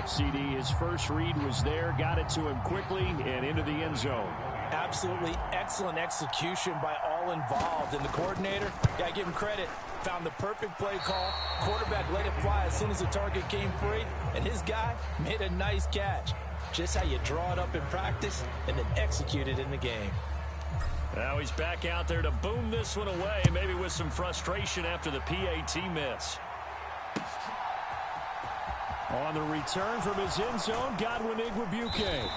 CD. His first read was there, got it to him quickly, and into the end zone. Absolutely excellent execution by all involved. And the coordinator, got to give him credit, found the perfect play call. Quarterback let it fly as soon as the target came free, and his guy made a nice catch. Just how you draw it up in practice and then execute it in the game. Now he's back out there to boom this one away, maybe with some frustration after the PAT miss. On the return from his end zone, Godwin Igwebuike.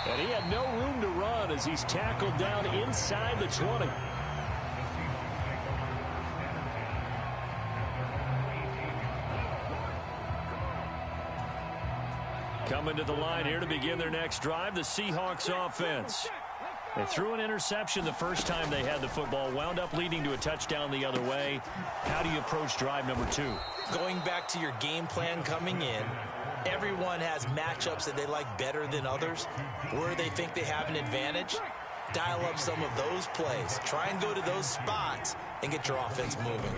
And he had no room to run as he's tackled down inside the 20. Coming to the line here to begin their next drive, the Seahawks offense. They threw an interception the first time they had the football, wound up leading to a touchdown the other way. How do you approach drive number 2? Going back to your game plan coming in, everyone has matchups that they like better than others, where they think they have an advantage. Dial up some of those plays. Try and go to those spots and get your offense moving.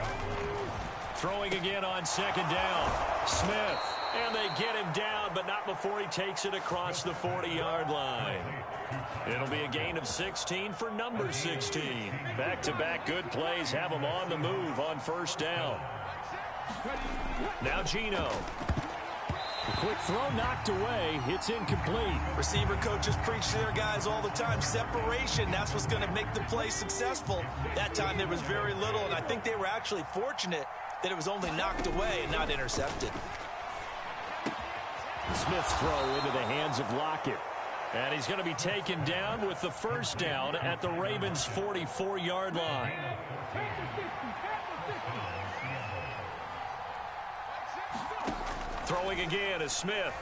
Throwing again on second down. Smith. And they get him down, but not before he takes it across the 40-yard line. It'll be a gain of 16 for number 16. Back-to-back good plays have him on the move on first down. Now Geno. A quick throw knocked away. It's incomplete. Receiver coaches preach to their guys all the time. Separation, that's what's going to make the play successful. That time there was very little, and I think they were actually fortunate that it was only knocked away and not intercepted. Smith's throw into the hands of Lockett. And he's going to be taken down with the first down at the Ravens' 44-yard line. Throwing again is Smith.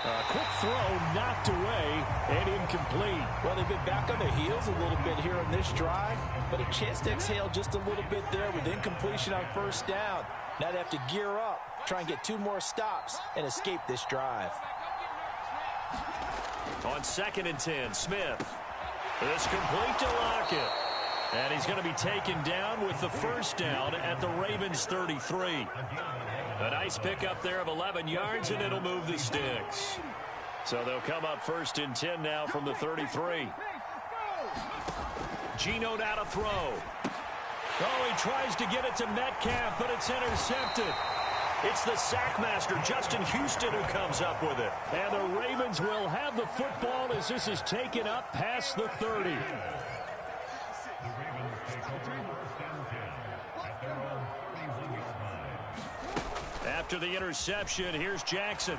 A quick throw knocked away and incomplete. Well, they've been back on their heels a little bit here on this drive, but a chance to exhale just a little bit there with incompletion on first down. Now they have to gear up, try and get 2 more stops, and escape this drive. On 2nd and 10, Smith. It's complete to Lockett. And he's going to be taken down with the first down at the Ravens' 33. A nice pickup there of 11 yards, and it'll move the sticks. So they'll come up 1st and 10 now from the 33. Geno now to throw. Oh, he tries to get it to Metcalf, but it's intercepted. It's the sackmaster, Justin Houston, who comes up with it. And the Ravens will have the football as this is taken up past the 30. After the interception, here's Jackson.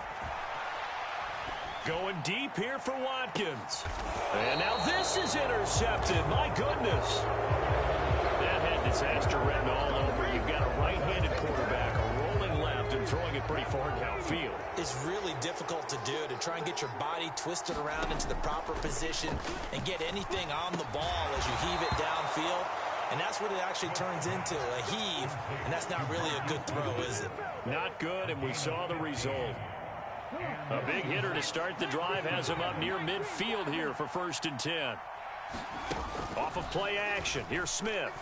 Going deep here for Watkins. And now this is intercepted. My goodness. That had disaster written all over. You've got a right-handed quarterback, a rolling left, and throwing it pretty far downfield. It's really difficult to do, to try and get your body twisted around into the proper position and get anything on the ball as you heave it downfield. And that's what it actually turns into, a heave. And that's not really a good throw, is it? Not good, and we saw the result. A big hitter to start the drive has him up near midfield here for 1st and 10. Off of play action, here's Smith.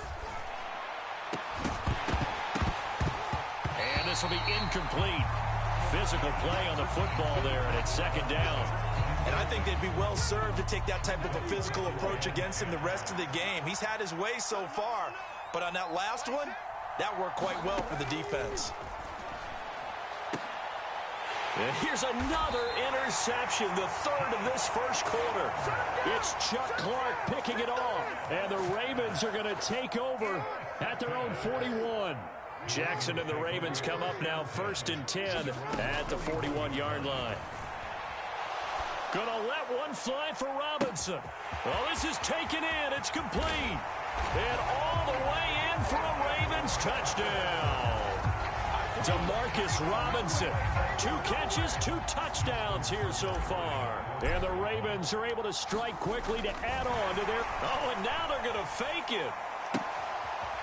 And this will be incomplete. Physical play on the football there, and it's 2nd down. And I think they'd be well served to take that type of a physical approach against him the rest of the game. He's had his way so far, but on that last one, that worked quite well for the defense. And here's another interception, the 3rd of this first quarter. It's Chuck Clark picking it off, and the Ravens are going to take over at their own 41. Jackson and the Ravens come up now 1st and 10 at the 41-yard line. Gonna let one fly for Robinson. Well, this is taken in. It's complete. And all the way in for a Ravens touchdown. Demarcus Robinson. 2 catches, 2 touchdowns here so far. And the Ravens are able to strike quickly to add on to their... Oh, and now they're going to fake it.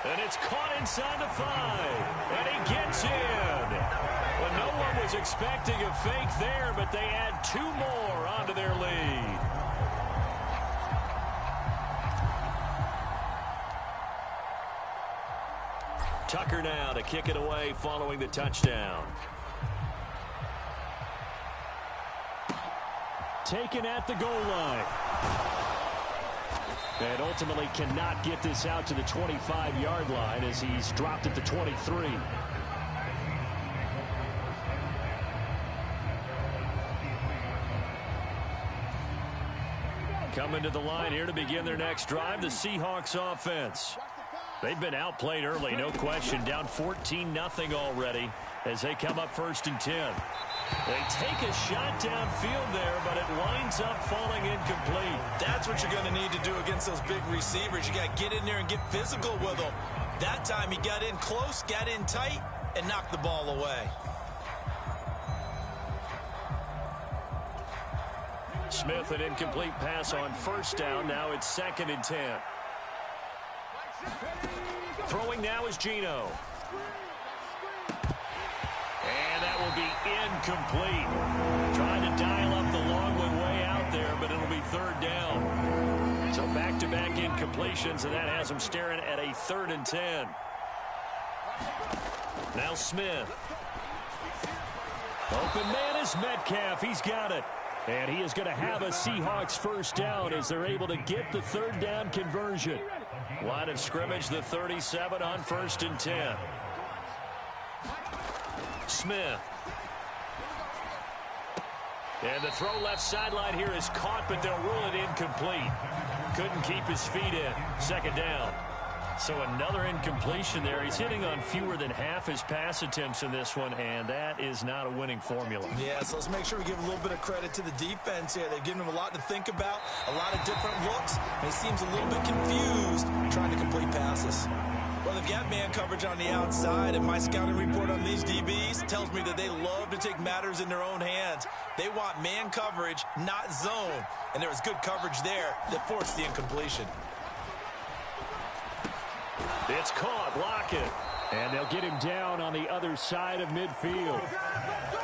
And it's caught inside the 5. And he gets in. Well, no one was expecting a fake there, but they add 2 more onto their lead. Tucker now to kick it away following the touchdown. taken at the goal line. And ultimately cannot get this out to the 25-yard line as he's dropped at the 23. Coming to the line here to begin their next drive, the Seahawks offense. They've been outplayed early, no question. Down 14-0 already as they come up 1st and 10. They take a shot downfield there, but it winds up falling incomplete. That's what you're going to need to do against those big receivers. You got to get in there and get physical with them. That time he got in close, got in tight, and knocked the ball away. Smith, an incomplete pass on 1st down. Now it's 2nd and 10. Throwing now is Geno. And that will be incomplete. Trying to dial up the long way out there, but it'll be 3rd down. So back-to-back incompletions, and that has him staring at a 3rd and 10. Now Smith. Open man is Metcalf. He's got it. And he is going to have a Seahawks 1st down as they're able to get the 3rd down conversion. Line of scrimmage, the 37 on 1st and 10. Smith. And the throw left sideline here is caught, but they'll rule it incomplete. Couldn't keep his feet in. 2nd down. So another incompletion there. He's hitting on fewer than half his pass attempts in this one, and that is not a winning formula. Yeah, so let's make sure we give a little bit of credit to the defense here. They've given him a lot to think about, a lot of different looks, and he seems a little bit confused trying to complete passes. Well, they've got man coverage on the outside, and my scouting report on these DBs tells me that they love to take matters in their own hands. They want man coverage, not zone, and there was good coverage there that forced the incompletion. It's caught, Lockett. And they'll get him down on the other side of midfield.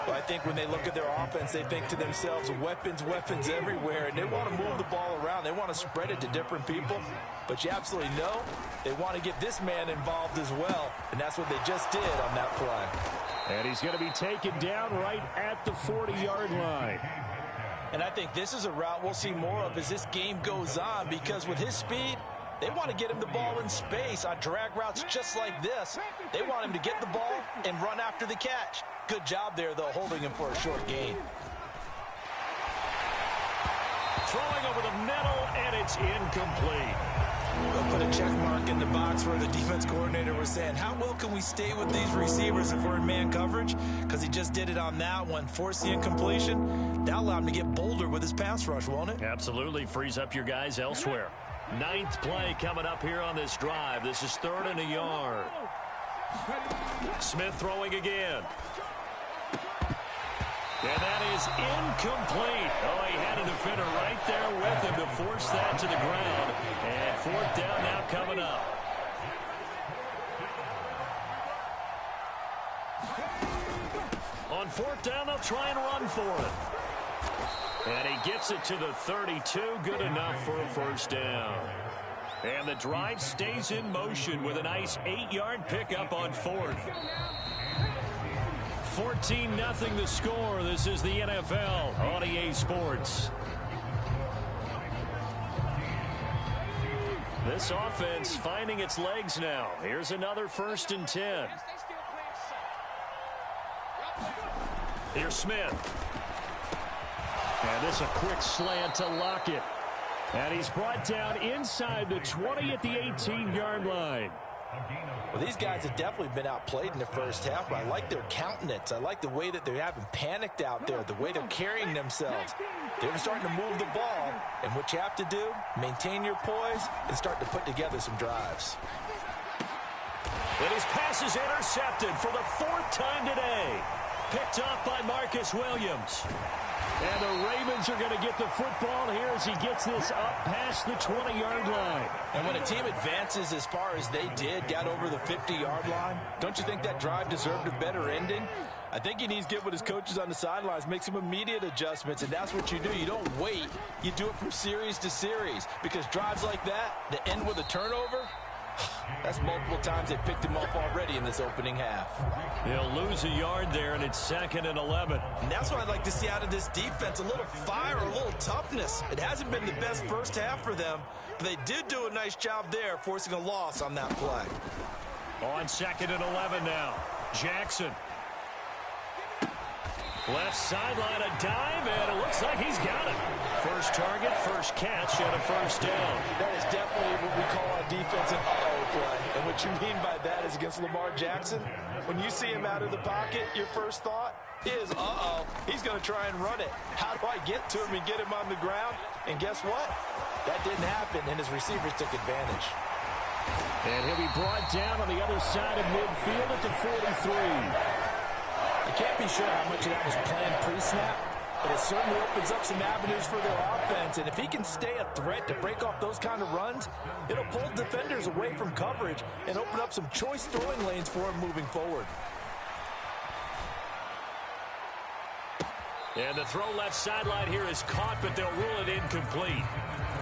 Well, I think when they look at their offense, they think to themselves, weapons, weapons everywhere, and they want to move the ball around. They want to spread it to different people. But you absolutely know they want to get this man involved as well, and that's what they just did on that play. And he's going to be taken down right at the 40-yard line. And I think this is a route we'll see more of as this game goes on, because with his speed, they want to get him the ball in space on drag routes just like this. They want him to get the ball and run after the catch. Good job there, though, holding him for a short gain. Throwing over the middle, and it's incomplete. We'll put a check mark in the box where the defense coordinator was saying, how well can we stay with these receivers if we're in man coverage? Because he just did it on that one, forced the incompletion. That allowed him to get bolder with his pass rush, won't it? Absolutely, frees up your guys elsewhere. 9th play coming up here on this drive. This is 3rd and a yard. Smith throwing again. And that is incomplete. Oh, he had a defender right there with him to force that to the ground. And 4th down now coming up. On 4th down, they'll try and run for it. And he gets it to the 32. Good enough for a 1st down. And the drive stays in motion with a nice 8-yard pickup on 4th. 14-0 the score. This is the NFL on EA Sports. This offense finding its legs now. Here's another 1st and 10. Here's Smith. And this a quick slant to Lockett. And he's brought down inside the 20 at the 18-yard line. Well, these guys have definitely been outplayed in the first half, but I like their countenance. I like the way that they haven't panicked out there, the way they're carrying themselves. They're starting to move the ball, and what you have to do, maintain your poise and start to put together some drives. And his pass is intercepted for the 4th time today. Picked off by Marcus Williams. And the Ravens are going to get the football here as he gets this up past the 20-yard line. And when a team advances as far as they did, got over the 50-yard line, don't you think that drive deserved a better ending? I think he needs to get with his coaches on the sidelines, make some immediate adjustments, and that's what you do. You don't wait. You do it from series to series, because drives like that end with a turnover, That's multiple times they picked him off already in this opening half. He'll lose a yard there, and it's 2nd and 11. And that's what I'd like to see out of this defense, a little fire, a little toughness. It hasn't been the best first half for them, but they did do a nice job there, forcing a loss on that play. On 2nd and 11 now. Jackson. Left sideline, a dive, and it looks like he's got it. First target, first catch, and a first down. That is definitely what we call a defensive uh-oh play. And what you mean by that is against Lamar Jackson, when you see him out of the pocket, your first thought is, uh-oh, he's going to try and run it. How do I get to him and get him on the ground? And guess what? That didn't happen, and his receivers took advantage. And he'll be brought down on the other side of midfield at the 43. I can't be sure how much of that was planned pre-snap, but it certainly opens up some avenues for their offense. And if he can stay a threat to break off those kind of runs, it'll pull defenders away from coverage and open up some choice throwing lanes for him moving forward. And the throw left sideline here is caught, but they'll rule it incomplete.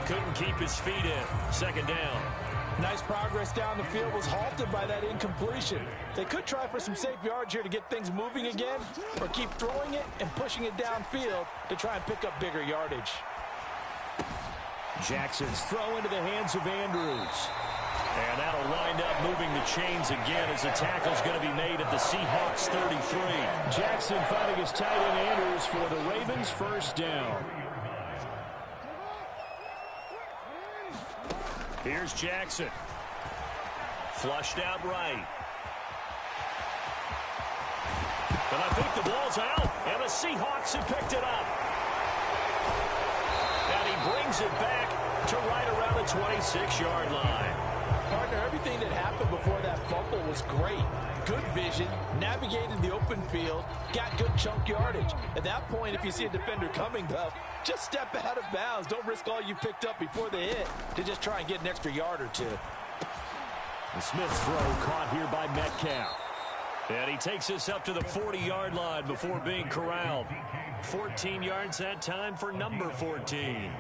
Couldn't keep his feet in. 2nd down. Nice progress down the field was halted by that incompletion. They could try for some safe yards here to get things moving again, or keep throwing it and pushing it downfield to try and pick up bigger yardage. Jackson's throw into the hands of Andrews. And that'll wind up moving the chains again as the tackle's going to be made at the Seahawks 33. Jackson finding his tight end Andrews for the Ravens, first down. Here's Jackson. Flushed out right. And I think the ball's out. And the Seahawks have picked it up. And he brings it back to right around the 26-yard line. Partner, everything that happened before that fumble was great. Good vision, navigated the open field, got good chunk yardage. At that point, if you see a defender coming, though, just step out of bounds. Don't risk all you picked up before the hit to just try and get an extra yard or two. The Smith's throw caught here by Metcalf. And he takes us up to the 40-yard line before being corralled. 14 yards that time for number 14.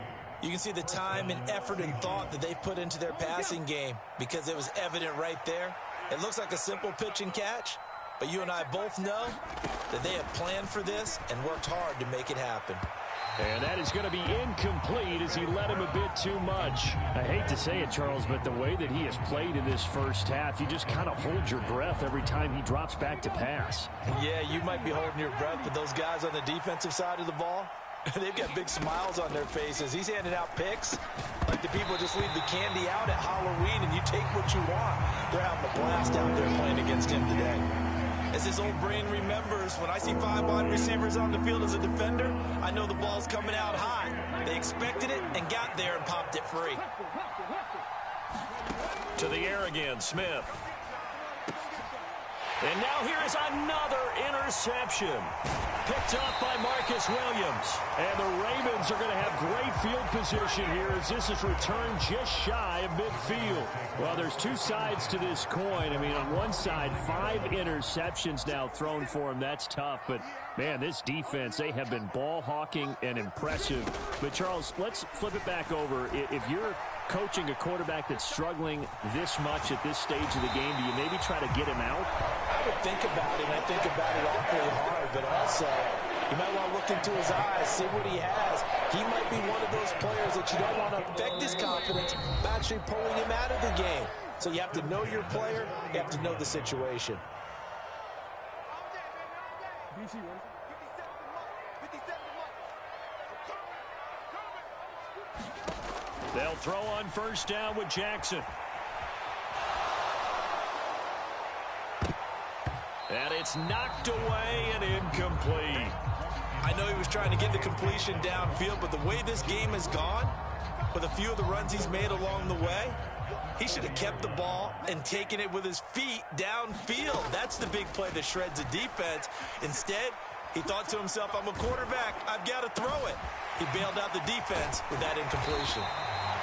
You can see the time and effort and thought that they've put into their passing game because it was evident right there. It looks like a simple pitch and catch, but you and I both know that they have planned for this and worked hard to make it happen. And that is going to be incomplete as he led him a bit too much. I hate to say it, Charles, but the way that he has played in this first half, you just kind of hold your breath every time he drops back to pass. Yeah, you might be holding your breath, but those guys on the defensive side of the ball, they've got big smiles on their faces. He's handing out picks like the people just leave the candy out at Halloween and you take what you want. They're having a blast out there playing against him today. As his old brain remembers, when I see 5 wide receivers on the field as a defender, I know the ball's coming out high. They expected it and got there and popped it free. To the air again, Smith. And now here is another interception. Picked up by Marcus Williams. And the Ravens are going to have great field position here as this is returned just shy of midfield. Well, there's two sides to this coin. I mean, on one side, 5 interceptions now thrown for him. That's tough. But, man, this defense, they have been ball hawking and impressive. But, Charles, let's flip it back over. If you're coaching a quarterback that's struggling this much at this stage of the game, do you maybe try to get him out? I would think about it, and I think about it awfully hard, but also you might want to look into his eyes, see what he has. He might be one of those players that you don't want to affect his confidence by actually pulling him out of the game. So you have to know your player, you have to know the situation. They'll throw on first down with Jackson. And it's knocked away and incomplete. I know he was trying to get the completion downfield, but the way this game has gone, with a few of the runs he's made along the way, he should have kept the ball and taken it with his feet downfield. That's the big play that shreds the defense. Instead, he thought to himself, I'm a quarterback, I've got to throw it. He bailed out the defense with that incompletion.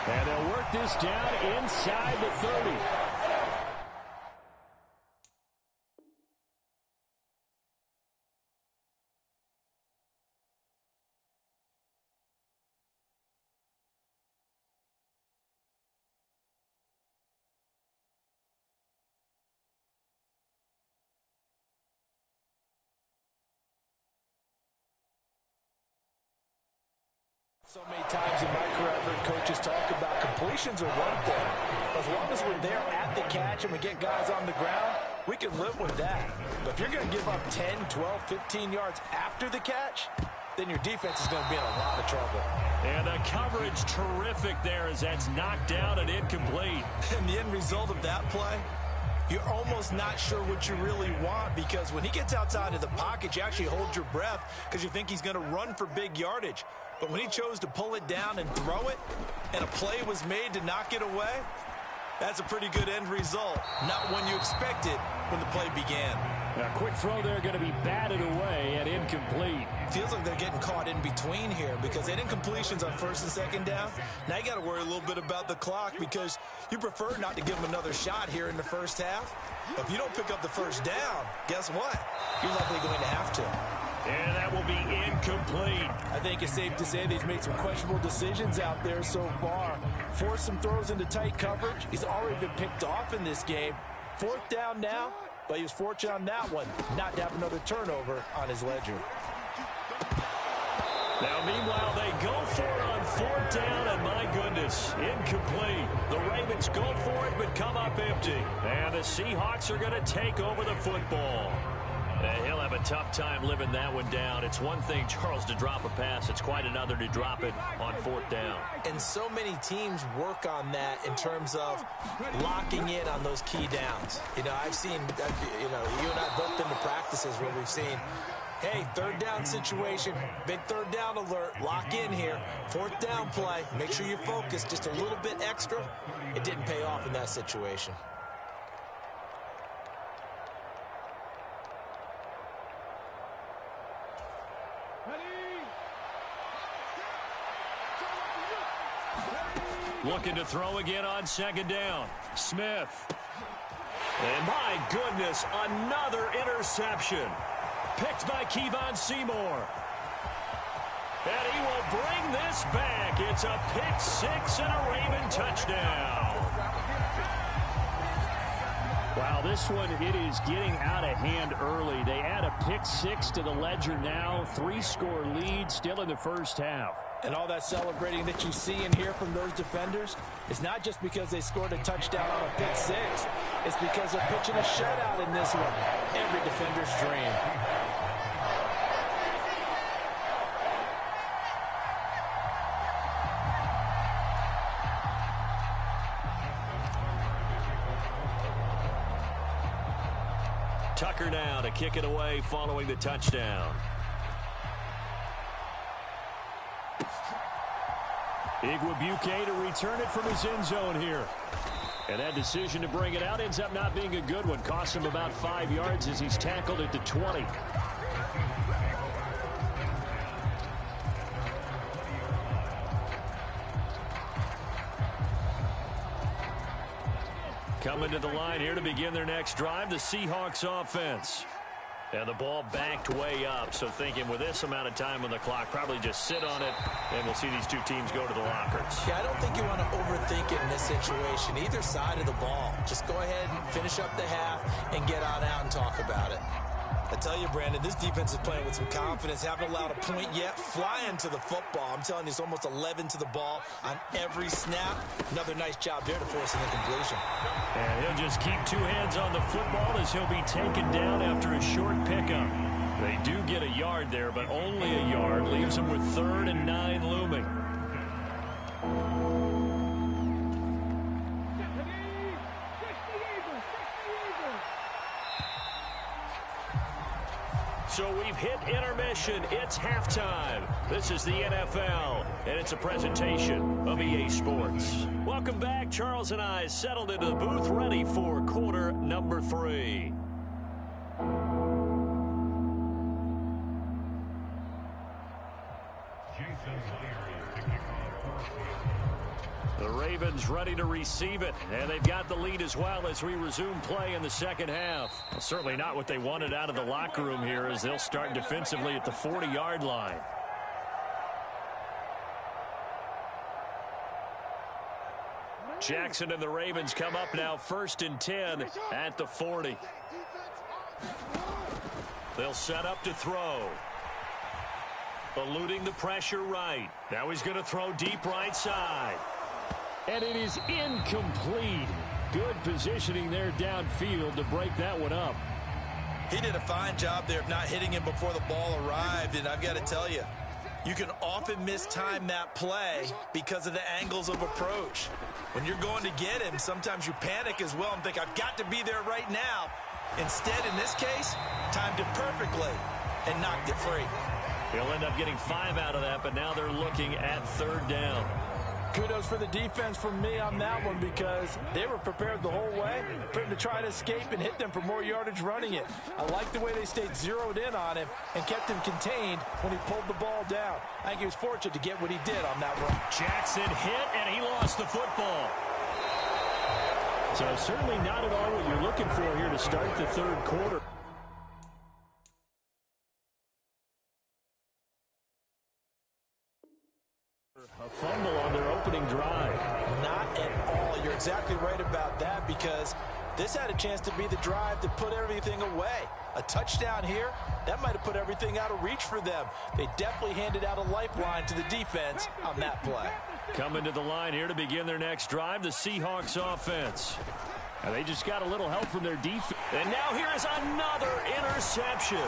And they'll work this down inside the 30. So many times in my career, I've heard coaches talk about completions are one thing. As long as we're there at the catch and we get guys on the ground, we can live with that. But if you're going to give up 10, 12, 15 yards after the catch, then your defense is going to be in a lot of trouble. And the coverage terrific there as that's knocked down and incomplete. And the end result of that play, you're almost not sure what you really want, because when he gets outside of the pocket, you actually hold your breath because you think he's going to run for big yardage. But when he chose to pull it down and throw it, and a play was made to knock it away, that's a pretty good end result. Not one you expected when the play began. A quick throw there going to be batted away and incomplete. Feels like they're getting caught in between here because they had incompletions on first and second down. Now you got to worry a little bit about the clock because you prefer not to give them another shot here in the first half. But if you don't pick up the first down, guess what? You're likely going to have to. And that will be incomplete. I think it's safe to say that he's made some questionable decisions out there so far. Forced some throws into tight coverage. He's already been picked off in this game. Fourth down now, but he was fortunate on that one not to have another turnover on his ledger. Now, meanwhile, they go for it on fourth down, and my goodness, incomplete. The Ravens go for it, but come up empty. And the Seahawks are going to take over the football. He'll have a tough time living that one down. It's one thing, Charles, to drop a pass. It's quite another to drop it on fourth down. And so many teams work on that in terms of locking in on those key downs. You know, I've seen, you and I both been to practices where we've seen, hey, third down situation, big third down alert, lock in here. Fourth down play, make sure you focus just a little bit extra. It didn't pay off in that situation. Looking to throw again on second down. Smith. And my goodness, another interception. Picked by Kevon Seymour. And he will bring this back. It's a pick six and a Raven touchdown. Wow, this one, it is getting out of hand early. They add a pick six to the ledger now. 3-score lead still in the first half. And all that celebrating that you see and hear from those defenders, it's not just because they scored a touchdown on a pick six. It's because they're pitching a shutout in this one. Every defender's dream. Tucker now to kick it away following the touchdown. Igwebuike to return it from his end zone here. And that decision to bring it out ends up not being a good one. Cost him about 5 yards as he's tackled at the 20. Coming to the line here to begin their next drive, the Seahawks offense. And the ball backed way up, so thinking with this amount of time on the clock, probably just sit on it, and we'll see these two teams go to the lockers. Yeah, I don't think you want to overthink it in this situation. Either side of the ball. Just go ahead and finish up the half and get on out and talk about it. I tell you, Brandon, this defense is playing with some confidence. Haven't allowed a point yet. Flying to the football. I'm telling you, it's almost 11 to the ball on every snap. Another nice job there to force an incompletion. And he'll just keep two hands on the football as he'll be taken down after a short pickup. They do get a yard there, but only a yard. Leaves them with 3rd and 9 looming. So we've hit intermission. It's halftime. This is the NFL, and it's a presentation of EA Sports. Welcome back. Charles and I settled into the booth, ready for quarter number 3. The Ravens ready to receive it, and they've got the lead as well as we resume play in the second half. Well, certainly not what they wanted out of the locker room here as they'll start defensively at the 40-yard line. Jackson and the Ravens come up now 1st and 10 at the 40. They'll set up to throw. Eluding the pressure right. Now he's going to throw deep right side. And it is incomplete. Good positioning there downfield to break that one up. He did a fine job there of not hitting him before the ball arrived, and I've got to tell you, you can often mistime that play because of the angles of approach. When you're going to get him, sometimes you panic as well and think, I've got to be there right now. Instead, in this case, timed it perfectly and knocked it free. He'll end up getting 5 out of that, but now they're looking at 3rd down. Kudos for the defense from me on that one because they were prepared the whole way for him to try to escape and hit them for more yardage running it. I like the way they stayed zeroed in on him and kept him contained when he pulled the ball down. I think he was fortunate to get what he did on that run. Jackson hit, and he lost the football. So certainly not at all what you're looking for here to start the 3rd quarter. A fumble on their opening drive. Not at all. You're exactly right about that because this had a chance to be the drive to put everything away. A touchdown here, that might have put everything out of reach for them. They definitely handed out a lifeline to the defense on that play. Coming to the line here to begin their next drive, the Seahawks offense. And they just got a little help from their defense. And now here is another interception.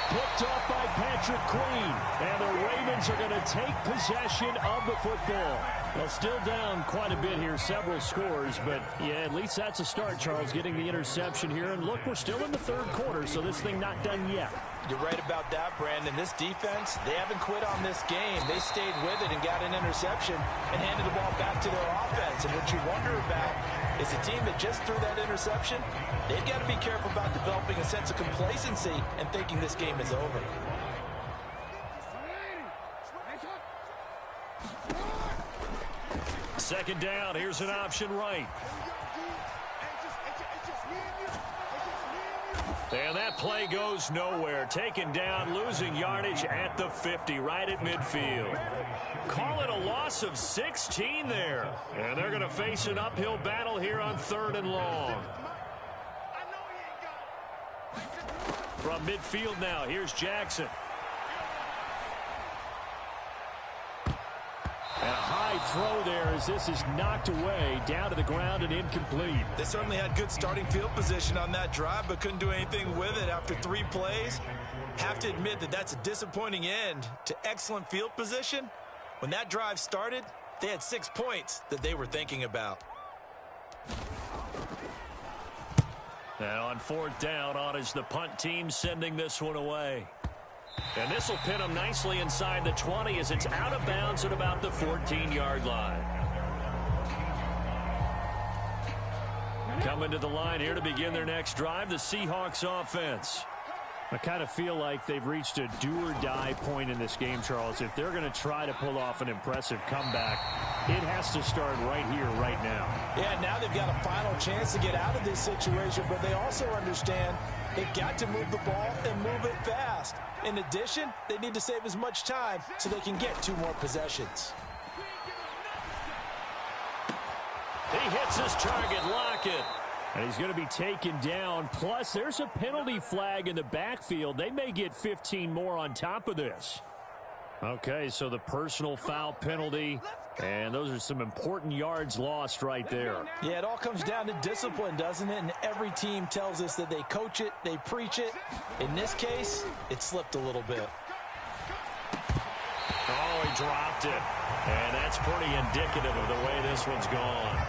Picked off by Patrick Queen. And the Ravens are going to take possession of the football. Well, still down quite a bit here, several scores. But, yeah, at least that's a start, Charles, getting the interception here. And, look, we're still in the 3rd quarter, so this thing not done yet. You're right about that, Brandon. This defense, they haven't quit on this game. They stayed with it and got an interception and handed the ball back to their offense. And what you wonder about is a team that just threw that interception, they've got to be careful about developing a sense of complacency and thinking this game is over. Second down, here's an option right. And that play goes nowhere. Taken down, losing yardage at the 50, right at midfield. Call it a loss of 16 there. And they're going to face an uphill battle here on 3rd and long. From midfield now, here's Jackson. And a high throw there as this is knocked away, down to the ground and incomplete. They certainly had good starting field position on that drive, but couldn't do anything with it after 3 plays. Have to admit that that's a disappointing end to excellent field position. When that drive started, they had 6 points that they were thinking about. Now on 4th down, on is the punt team sending this one away. And this will pin them nicely inside the 20 as it's out of bounds at about the 14-yard line. Coming to the line here to begin their next drive, the Seahawks offense. I kind of feel like they've reached a do-or-die point in this game, Charles. If they're going to try to pull off an impressive comeback, it has to start right here, right now. Yeah, now they've got a final chance to get out of this situation, but they also understand they've got to move the ball and move it fast. In addition, they need to save as much time so they can get 2 more possessions. He hits his target, Lockett. And he's going to be taken down. Plus, there's a penalty flag in the backfield. They may get 15 more on top of this. Okay, so the personal foul penalty. And those are some important yards lost right there. Yeah, it all comes down to discipline, doesn't it? And every team tells us that they coach it, they preach it. In this case, it slipped a little bit. Oh, he dropped it. And that's pretty indicative of the way this one's gone.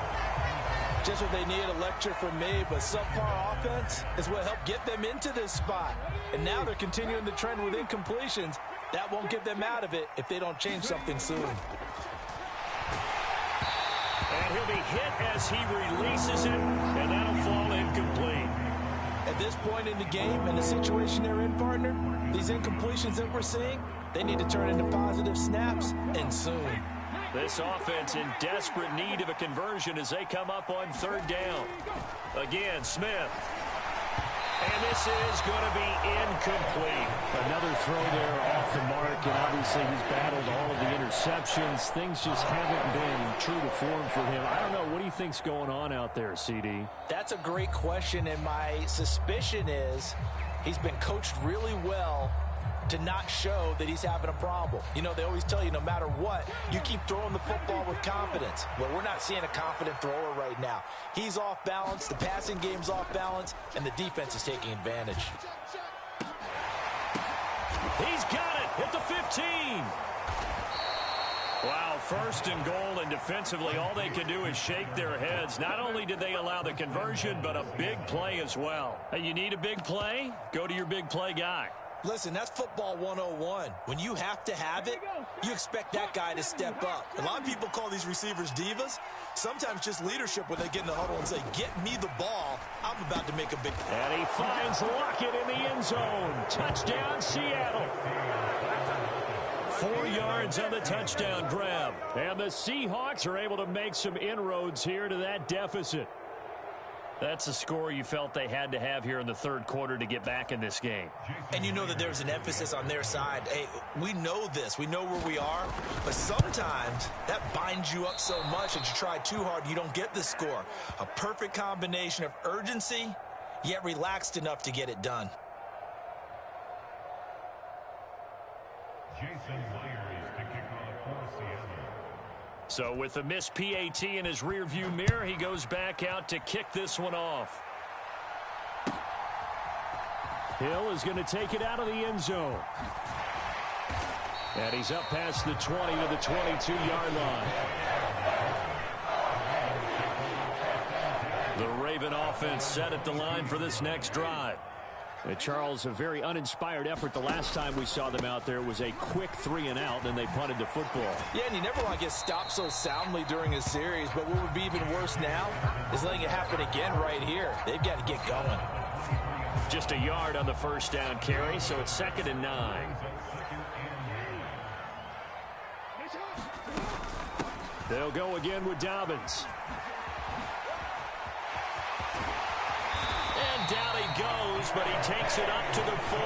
Just what they need, a lecture from me, but subpar offense is what helped get them into this spot. And now they're continuing the trend with incompletions. That won't get them out of it if they don't change something soon. And he'll be hit as he releases it, and that'll fall incomplete. At this point in the game and the situation they're in, partner, these incompletions that we're seeing, they need to turn into positive snaps, and soon. This offense in desperate need of a conversion as they come up on 3rd down. Again, Smith. And this is going to be incomplete. Another throw there off the mark, and obviously he's battled all of the interceptions. Things just haven't been true to form for him. I don't know. What do you think's going on out there, CD? That's a great question, and my suspicion is he's been coached really well to not show that he's having a problem. You know, they always tell you no matter what, you keep throwing the football with confidence. Well, we're not seeing a confident thrower right now. He's off balance, the passing game's off balance, and the defense is taking advantage. He's got it at the 15. Wow, first and goal, and defensively all they can do is shake their heads. Not only did they allow the conversion, but a big play as well. Hey, you need a big play? Go to your big play guy. Listen, that's football 101. When you have to have it, you expect that guy to step up. A lot of people call these receivers divas. Sometimes just leadership when they get in the huddle and say, get me the ball. I'm about to make a big play. And he finds Lockett in the end zone. Touchdown, Seattle. 4 yards on the touchdown grab. And the Seahawks are able to make some inroads here to that deficit. That's a score you felt they had to have here in the third quarter to get back in this game. And you know that there's an emphasis on their side. Hey, we know this. We know where we are. But sometimes that binds you up so much that you try too hard, you don't get the score. A perfect combination of urgency, yet relaxed enough to get it done. So with the missed PAT in his rearview mirror, he goes back out to kick this one off. Hill is going to take it out of the end zone. And he's up past the 20 to the 22-yard line. The Raven offense set at the line for this next drive. Charles, a very uninspired effort the last time we saw them out there. It was a quick 3-and-out, then they punted the football. Yeah, and you never want to get stopped so soundly during a series, but what would be even worse now is letting it happen again right here. They've got to get going. Just a yard on the first down carry, so it's 2nd and 9. They'll go again with Dobbins. And down he goes, but he takes it up to the 40.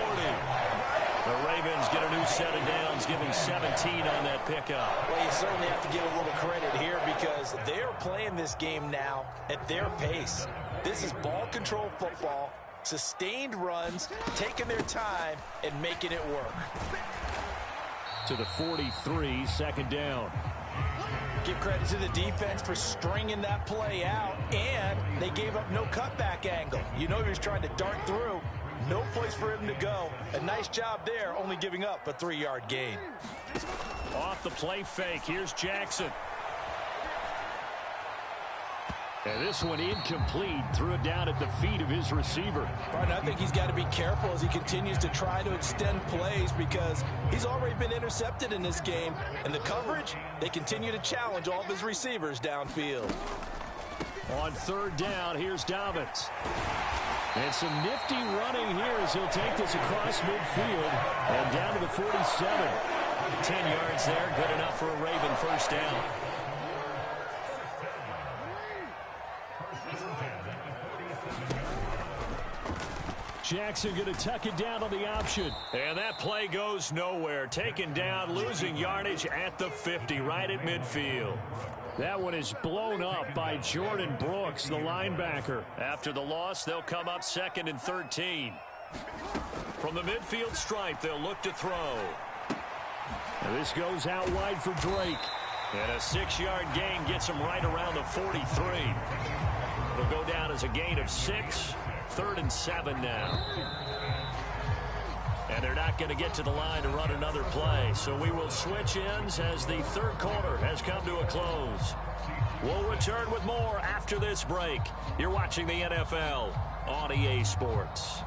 The Ravens get a new set of downs, give him 17 on that pickup. Well, you certainly have to give a little credit here because they're playing this game now at their pace. This is ball control football, sustained runs, taking their time, and making it work. To the 43, 2nd down. Give credit to the defense for stringing that play out, and they gave up no cutback angle. You know he was trying to dart through. No place for him to go. A nice job there, only giving up a 3-yard gain. Off the play fake. Here's Jackson. And this one incomplete. Threw it down at the feet of his receiver. Right, I think he's got to be careful as he continues to try to extend plays because he's already been intercepted in this game. And the coverage, they continue to challenge all of his receivers downfield. On 3rd down, here's Dobbins. And some nifty running here as he'll take this across midfield and down to the 47. 10 yards there, good enough for a Raven first down. Jackson going to tuck it down on the option. And that play goes nowhere. Taken down, losing yardage at the 50, right at midfield. That one is blown up by Jordan Brooks, the linebacker. After the loss, they'll come up 2nd and 13. From the midfield stripe, they'll look to throw. And this goes out wide for Drake. And a 6-yard gain gets him right around the 43. It'll go down as a gain of 6. 3rd and 7 now. And they're not going to get to the line to run another play. So we will switch ends as the third quarter has come to a close. We'll return with more after this break. You're watching the NFL on EA Sports.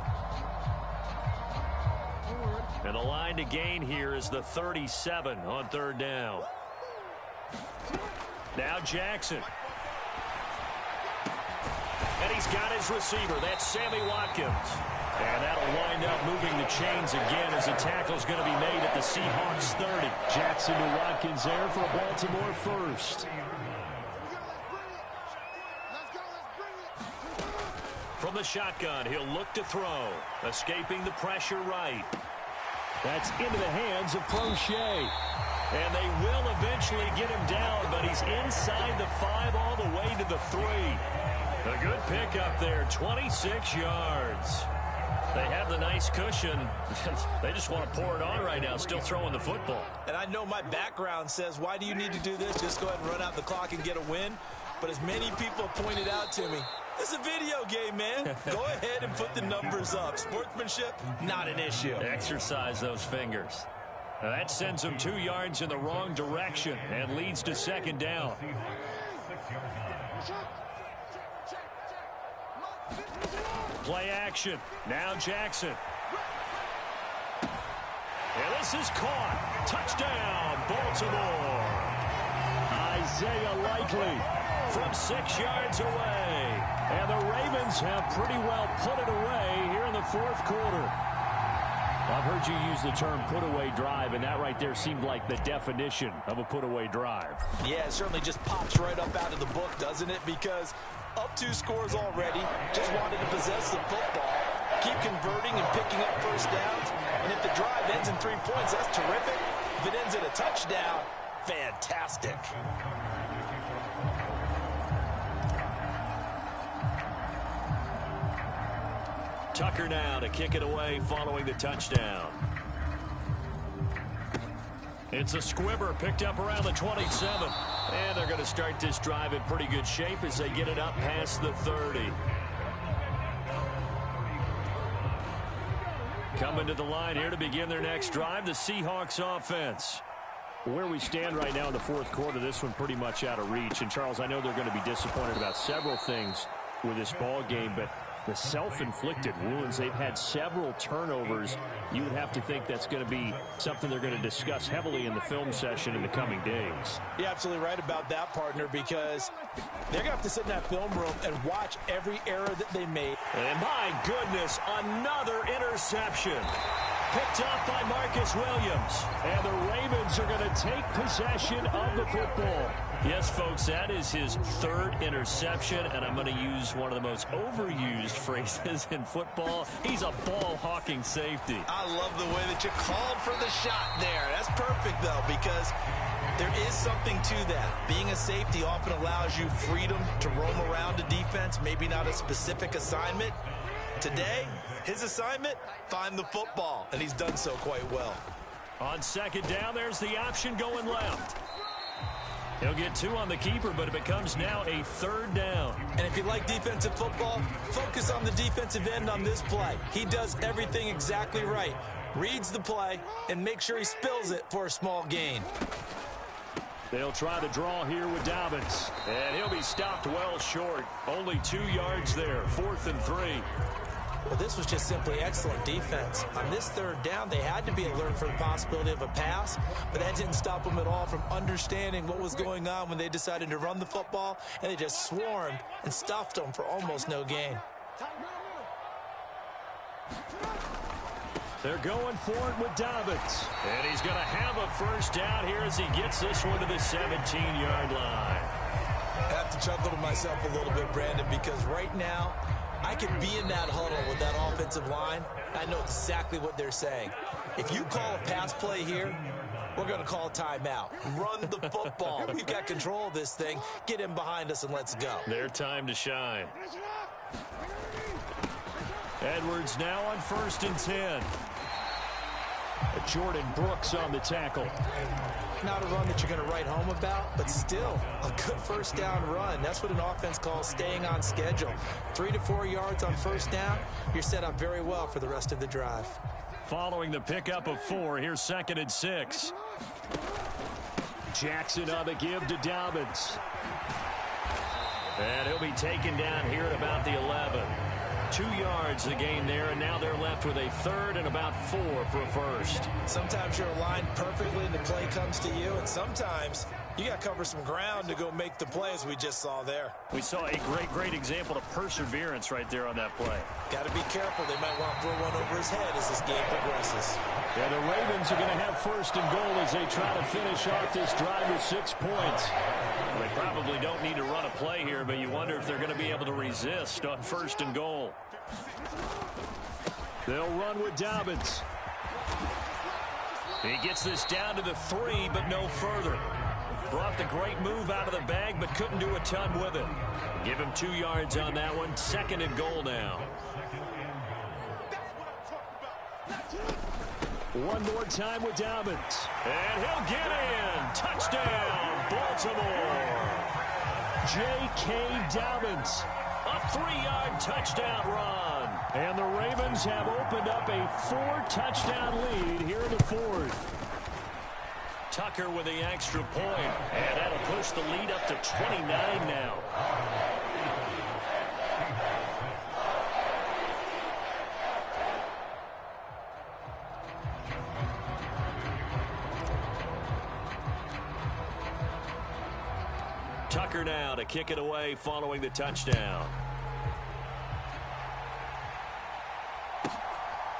And the line to gain here is the 37 on 3rd down. Now Jackson. And he's got his receiver. That's Sammy Watkins. And that'll wind up moving the chains again as the tackle's going to be made at the Seahawks 30. Jackson to Watkins there for a Baltimore first. From the shotgun, he'll look to throw. Escaping the pressure right. That's into the hands of Prochet. And they will eventually get him down, but he's inside the 5 all the way to the 3. A good pickup there, 26 yards. They have the nice cushion. They just want to pour it on right now, still throwing the football. And I know my background says, why do you need to do this? Just go ahead and run out the clock and get a win. But as many people have pointed out to me, this is a video game, man. Go ahead and put the numbers up. Sportsmanship, not an issue. Exercise those fingers. Now that sends them 2 yards in the wrong direction and leads to second down. Play action. Now Jackson. And this is caught. Touchdown, Baltimore. Isaiah Likely from 6 yards away. And the Ravens have pretty well put it away here in the fourth quarter. I've heard you use the term put-away drive, and that right there seemed like the definition of a put-away drive. Yeah, it certainly just pops right up out of the book, doesn't it? Because up 2 scores already, just wanted to possess the football, keep converting and picking up first downs. And if the drive ends in 3 points, that's terrific. If it ends in a touchdown, fantastic. Tucker now to kick it away following the touchdown. It's a squibber picked up around the 27. And they're going to start this drive in pretty good shape as they get it up past the 30. Coming to the line here to begin their next drive, the Seahawks offense. Where we stand right now in the fourth quarter, this one pretty much out of reach. And, Charles, I know they're going to be disappointed about several things with this ball game, but the self-inflicted wounds, they've had several turnovers. You would have to think that's going to be something they're going to discuss heavily in the film session in the coming days. You're absolutely right about that, partner, because they're going to have to sit in that film room and watch every error that they made. And my goodness, another interception. Picked up by Marcus Williams. And the Ravens are going to take possession of the football. Yes, folks, that is his 3rd interception, and I'm going to use one of the most overused phrases in football. He's a ball-hawking safety. I love the way that you called for the shot there. That's perfect, though, because there is something to that. Being a safety often allows you freedom to roam around a defense, maybe not a specific assignment. Today, his assignment, find the football, and he's done so quite well. On second down, there's the option going left. He'll get 2 on the keeper, but it becomes now a 3rd down. And if you like defensive football, focus on the defensive end on this play. He does everything exactly right. Reads the play and make sure he spills it for a small gain. They'll try the draw here with Dobbins. And he'll be stopped well short. Only 2 yards there, 4th and 3. Well, this was just simply excellent defense. On this 3rd down, they had to be alert for the possibility of a pass, but that didn't stop them at all from understanding what was going on when they decided to run the football, and they just swarmed and stuffed them for almost no gain. They're going for it with Dobbins. And he's going to have a first down here as he gets this one to the 17-yard line. I have to chuckle to myself a little bit, Brandon, because right now, I could be in that huddle with that offensive line. I know exactly what they're saying. If you call a pass play here, we're going to call timeout. Run the football. We've got control of this thing. Get him behind us and let's go. Their time to shine. Edwards now on 1st and 10. Jordan Brooks on the tackle. Not a run that you're going to write home about, but still a good first down run. That's what an offense calls staying on schedule. 3 to 4 yards on first down, you're set up very well for the rest of the drive. Following the pickup of 4, here's 2nd and 6. Jackson on the give to Dobbins. And he'll be taken down here at about the 11. 2 yards the gain there, and now they're left with a 3rd and about 4 for a first. Sometimes you're aligned perfectly and the play comes to you, and sometimes you got to cover some ground to go make the play, as we just saw there. We saw a great example of perseverance right there on that play. Got to be careful. They might want to throw one over his head as this game progresses. Yeah, the Ravens are going to have 1st and goal as they try to finish off this drive with 6 points. Well, they probably don't need to run a play here, but you wonder if they're going to be able to resist on 1st and goal. They'll run with Dobbins. He gets this down to the 3, but no further. Brought the great move out of the bag, but couldn't do a ton with it. Give him 2 yards on that one. 2nd and goal now. One more time with Dobbins. And he'll get in. Touchdown, Baltimore. J.K. Dobbins. A 3-yard touchdown run. And the Ravens have opened up a 4-touchdown lead here in the fourth. Tucker with the extra point. And that'll push the lead up to 29 now. Tucker now to kick it away following the touchdown.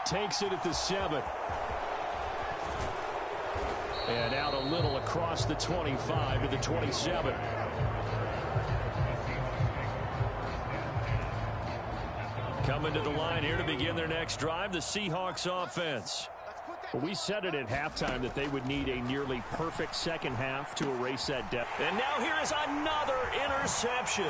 Takes it at the 7. And out a little across the 25 to the 27. Coming to the line here to begin their next drive, the Seahawks offense. Well, we said it at halftime that they would need a nearly perfect second half to erase that deficit. And now here is another interception.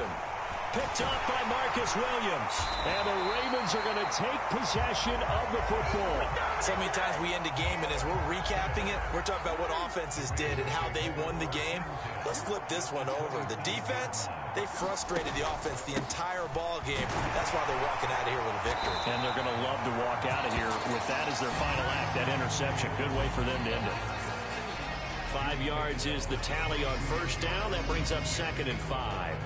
Picked up by Marcus Williams. And the Ravens are going to take possession of the football. So many times we end a game, and as we're recapping it, we're talking about what offenses did and how they won the game. Let's flip this one over. The defense, they frustrated the offense the entire ball game. That's why they're walking out of here with a victory. And they're going to love to walk out of here with that as their final act, that interception. Good way for them to end it. 5 yards is the tally on first down. That brings up 2nd and 5.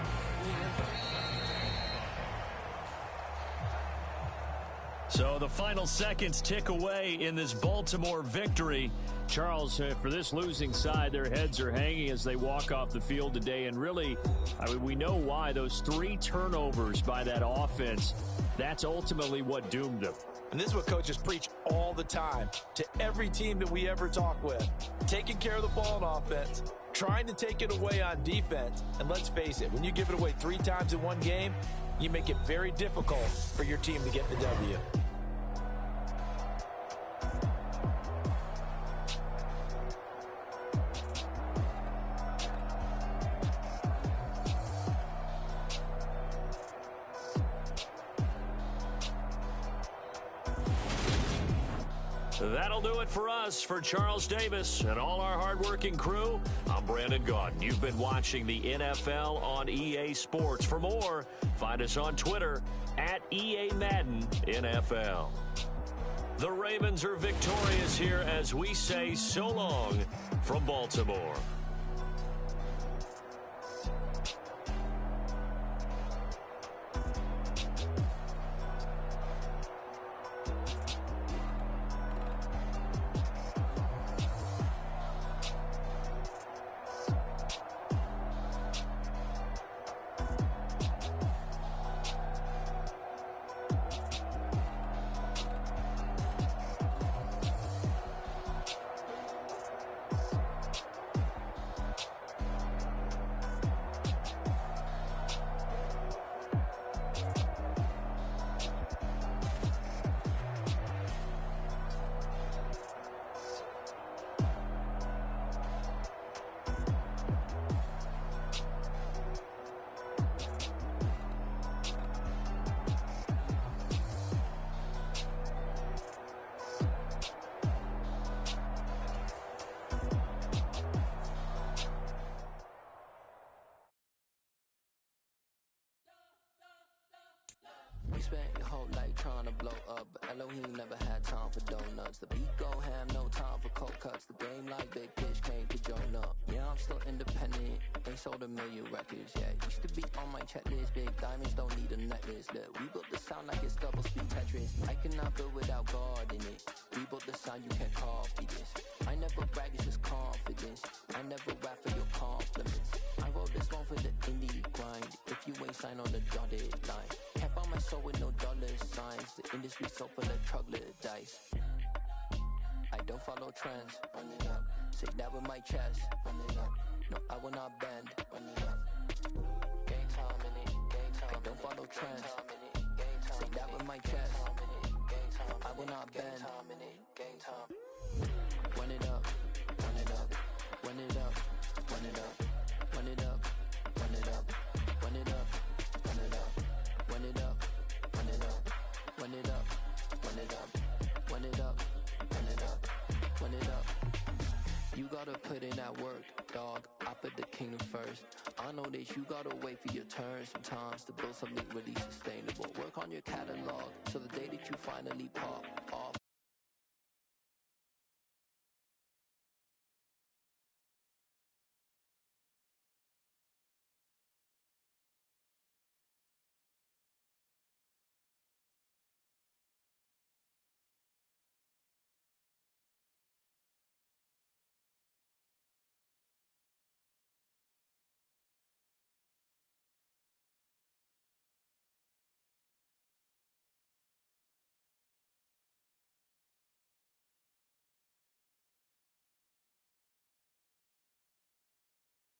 So the final seconds tick away in this Baltimore victory. Charles, for this losing side, their heads are hanging as they walk off the field today. And really, I mean, we know why. Those 3 turnovers by that offense, that's ultimately what doomed them. And this is what coaches preach all the time to every team that we ever talk with. Taking care of the ball on offense, trying to take it away on defense. And let's face it, when you give it away 3 times in one game, you make it very difficult for your team to get the W. That'll do it for us. For Charles Davis and all our hardworking crew, I'm Brandon Gaudin. You've been watching the NFL on EA Sports. For more, find us on Twitter at EA Madden NFL. The Ravens are victorious here as we say so long from Baltimore. You spent your whole life trying to blow up, but Elohim never had time for donuts. The beat go ham, no time for cold cuts. The game like big pitch came to join up. Yeah, I'm still independent, ain't sold a million records yet. Used to be on my checklist, big diamonds don't need a necklace. Look, we built the sound like it's double speed Tetris. I cannot build without God in it. We built the sound, you can't copy this. I never brag, it's just confidence. I never rap for your compliments. I wrote this one for the indie grind. If you ain't signed on the dotted line, kept on my soul with no dollar signs. The industry so full of troglodytes. I don't follow trends. Run it up. Say that with my chest. Run it up. No, I will not bend. Run it up. Game time in it. Game time. I don't follow trends. Say that with my chest. No, I will not bend. Game time. Run it up. Run it up. Run it up. Run it up. Run it up. Run it up. Run it up. Run it up. Run it up. Run it up. Run it up. Run it up. Run it up. Run it up. gotta put in that work, dog. I put the kingdom first. I know that you gotta wait for your turn sometimes to build something really sustainable. Work on your catalog so the day that you finally pop,